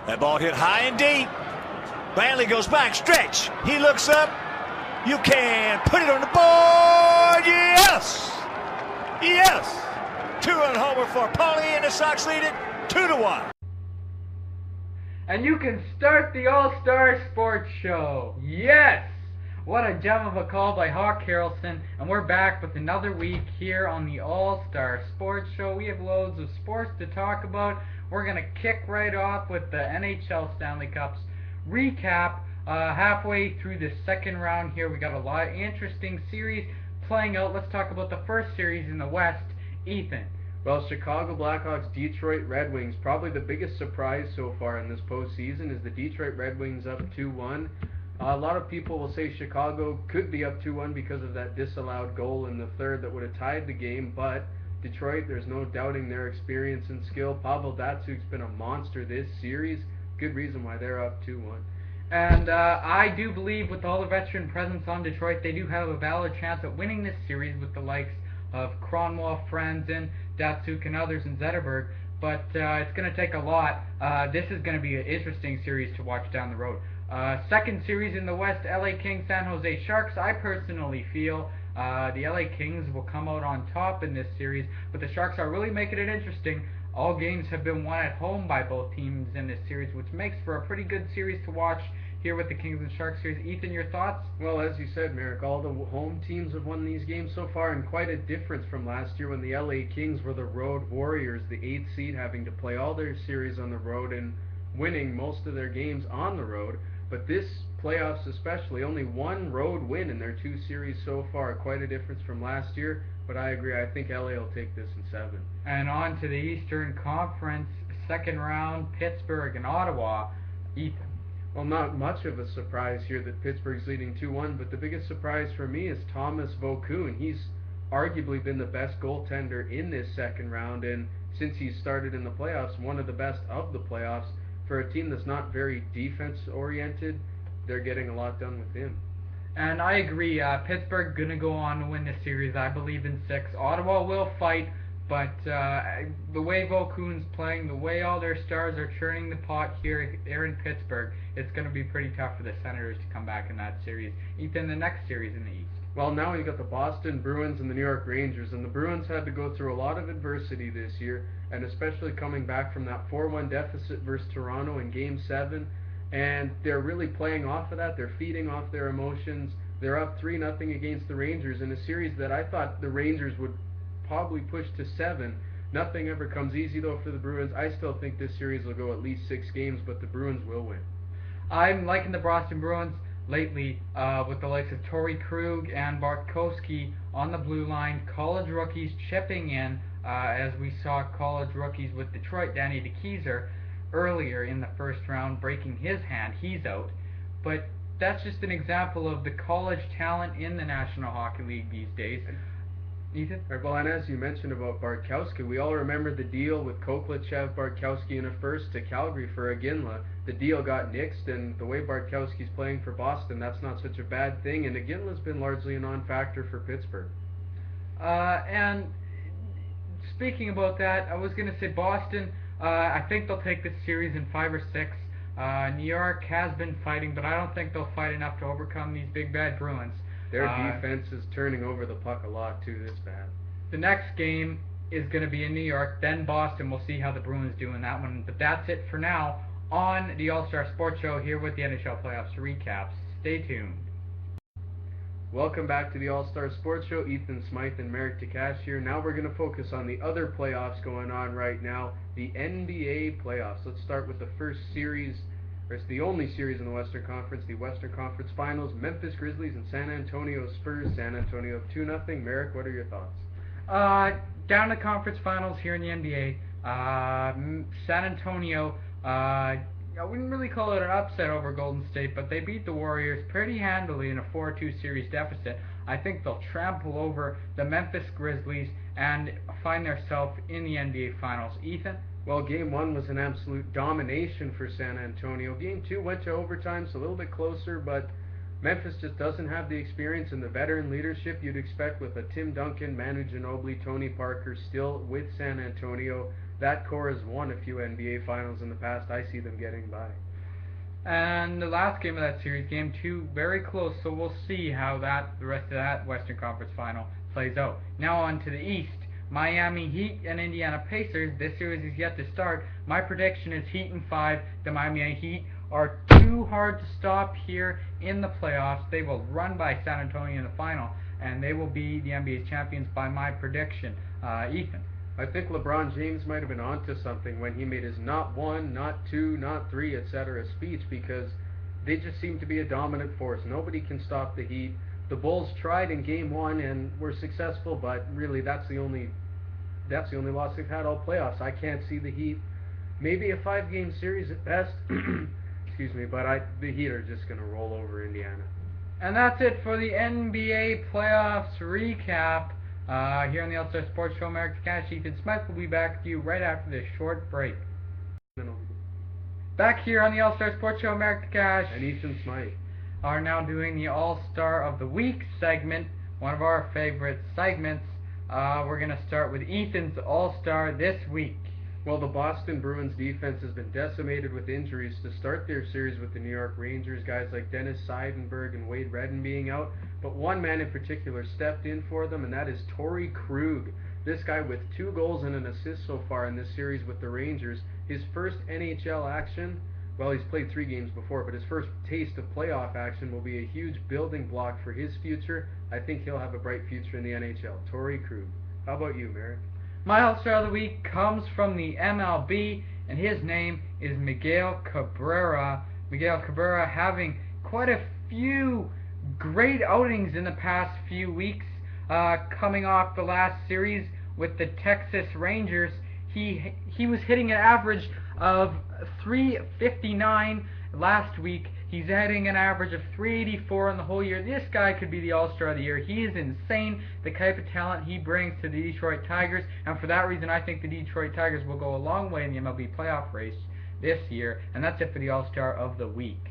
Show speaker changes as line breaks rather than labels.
That ball hit high and deep. Brantley goes back, stretch. He looks up. You can put it on the board. Yes! Yes! Two-run homer for Paulie, and the Sox lead it 2-1.
And you can start the All-Star Sports Show. Yes! What a gem of a call by Hawk Harrelson, and we're back with another week here on the All-Star Sports Show. We have loads of sports to talk about. We're going to kick right off with the NHL Stanley Cups recap. Halfway through the second round here, we got a lot of interesting series playing out. Let's talk about the first series in the West. Ethan.
Well, Chicago Blackhawks, Detroit Red Wings. Probably the biggest surprise so far in this postseason is the Detroit Red Wings up 2-1. A lot of people will say Chicago could be up 2-1 because of that disallowed goal in the third that would have tied the game, but Detroit, there's no doubting their experience and skill. Pavel Datsyuk's been a monster this series. Good reason why they're up 2-1.
And I do believe with all the veteran presence on Detroit, they do have a valid chance at winning this series with the likes of Kronwall, Franzen, Datsyuk, and others in Zetterberg. But it's going to take a lot. This is going to be an interesting series to watch down the road. Second series in the West, LA Kings, San Jose Sharks. I personally feel the LA Kings will come out on top in this series, but the Sharks are really making it interesting. All games have been won at home by both teams in this series, which makes for a pretty good series to watch here with the Kings and Sharks series. Ethan, your thoughts?
Well, as you said, Merrick, all the home teams have won these games so far, and quite a difference from last year when the LA Kings were the road warriors, the 8th seed, having to play all their series on the road and winning most of their games on the road. But this playoffs especially, only one road win in their 2 series so far. Quite a difference from last year, but I agree. I think LA will take this in 7.
And on to the Eastern Conference, second round, Pittsburgh and Ottawa. Ethan.
Well, not much of a surprise here that Pittsburgh's leading 2-1, but the biggest surprise for me is Thomas Vokoun. He's arguably been the best goaltender in this second round, and since he started in the playoffs, one of the best of the playoffs. For a team that's not very defense-oriented, they're getting a lot done with him.
And I agree. Pittsburgh going to go on to win this series. I believe in 6. Ottawa will fight, but the way Vokoun's playing, the way all their stars are churning the pot here in Pittsburgh, it's going to be pretty tough for the Senators to come back in that series. Ethan, the next series in the East.
Well, now you've got the Boston Bruins and the New York Rangers, and the Bruins had to go through a lot of adversity this year, and especially coming back from that 4-1 deficit versus Toronto in Game 7, and they're really playing off of that. They're feeding off their emotions. They're up 3-0 against the Rangers in a series that I thought the Rangers would probably push to 7. Nothing ever comes easy, though, for the Bruins. I still think this series will go at least 6 games, but the Bruins will win.
I'm liking the Boston Bruins lately with the likes of Torrey Krug and Bartkowski on the blue line, college rookies chipping in, as we saw college rookies with Detroit, Danny DeKeyser, earlier in the first round, breaking his hand. He's out. But that's just an example of the college talent in the National Hockey League these days. Ethan?
Well, and as you mentioned about Bartkowski, we all remember the deal with Koklachev, Bartkowski in a first to Calgary for Iginla. The deal got nixed, and the way Bartkowski's playing for Boston, that's not such a bad thing, and Iginla's been largely a non-factor for Pittsburgh.
And speaking about that, I was going to say Boston, I think they'll take this series in 5 or 6. New York has been fighting, but I don't think they'll fight enough to overcome these big bad Bruins.
Their defense is turning over the puck a lot, too, this bad.
The next game is going to be in New York, then Boston. We'll see how the Bruins do in that one. But that's it for now on the All-Star Sports Show here with the NHL Playoffs recaps. Stay tuned.
Welcome back to the All-Star Sports Show. Ethan Smythe and Merrick Takash here. Now we're going to focus on the other playoffs going on right now, the NBA playoffs. Let's start with the first series. It's the only series in the Western Conference, the Western Conference Finals, Memphis Grizzlies and San Antonio Spurs. San Antonio 2-0. Merrick, what are your thoughts?
Down to conference finals here in the NBA. San Antonio, I wouldn't really call it an upset over Golden State, but they beat the Warriors pretty handily in a 4-2 series deficit. I think they'll trample over the Memphis Grizzlies and find themselves in the NBA Finals. Ethan?
Well, Game 1 was an absolute domination for San Antonio. Game 2 went to overtime, so a little bit closer, but Memphis just doesn't have the experience and the veteran leadership you'd expect with a Tim Duncan, Manu Ginobili, Tony Parker still with San Antonio. that core has won a few NBA Finals in the past. I see them getting by.
And the last game of that series, Game 2, very close, so we'll see how the rest of that Western Conference Final plays out. Now on to the East. Miami Heat and Indiana Pacers. This series is yet to start. My prediction is Heat in 5. The Miami Heat are too hard to stop here in the playoffs. They will run by San Antonio in the final, and they will be the NBA's champions by my prediction. Ethan?
I think LeBron James might have been onto something when he made his not 1, not 2, not 3, etc. speech, because they just seem to be a dominant force. Nobody can stop the Heat. The Bulls tried in Game 1 and were successful, but really that's the only loss they've had all playoffs. I can't see the Heat. Maybe a 5-game series at best. Excuse me, but the Heat are just going to roll over Indiana.
And that's it for the NBA playoffs recap. Here on the All-Star Sports Show, America's Cash. Ethan Smith will be back with you right after this short break. Back here on the All-Star Sports Show, America's Cash.
And Ethan Smythe
are now doing the All-Star of the Week segment, one of our favorite segments. We're going to start with Ethan's All-Star this week.
Well, the Boston Bruins defense has been decimated with injuries to start their series with the New York Rangers, guys like Dennis Seidenberg and Wade Redden being out. But one man in particular stepped in for them, and that is Torrey Krug. This guy with 2 goals and an assist so far in this series with the Rangers. His first NHL action, well, he's played 3 games before, but his first taste of playoff action will be a huge building block for his future. I think he'll have a bright future in the NHL. Torrey Krug. How about you, Merrick?
My All-Star of the Week comes from the MLB, and his name is Miguel Cabrera. Miguel Cabrera having quite a few great outings in the past few weeks, coming off the last series with the Texas Rangers. He was hitting an average of .359 last week. He's hitting an average of .384 in the whole year. This guy could be the All-Star of the Year. He is insane, the type of talent he brings to the Detroit Tigers, and for that reason I think the Detroit Tigers will go a long way in the MLB playoff race this year. And that's it for the All-Star of the Week.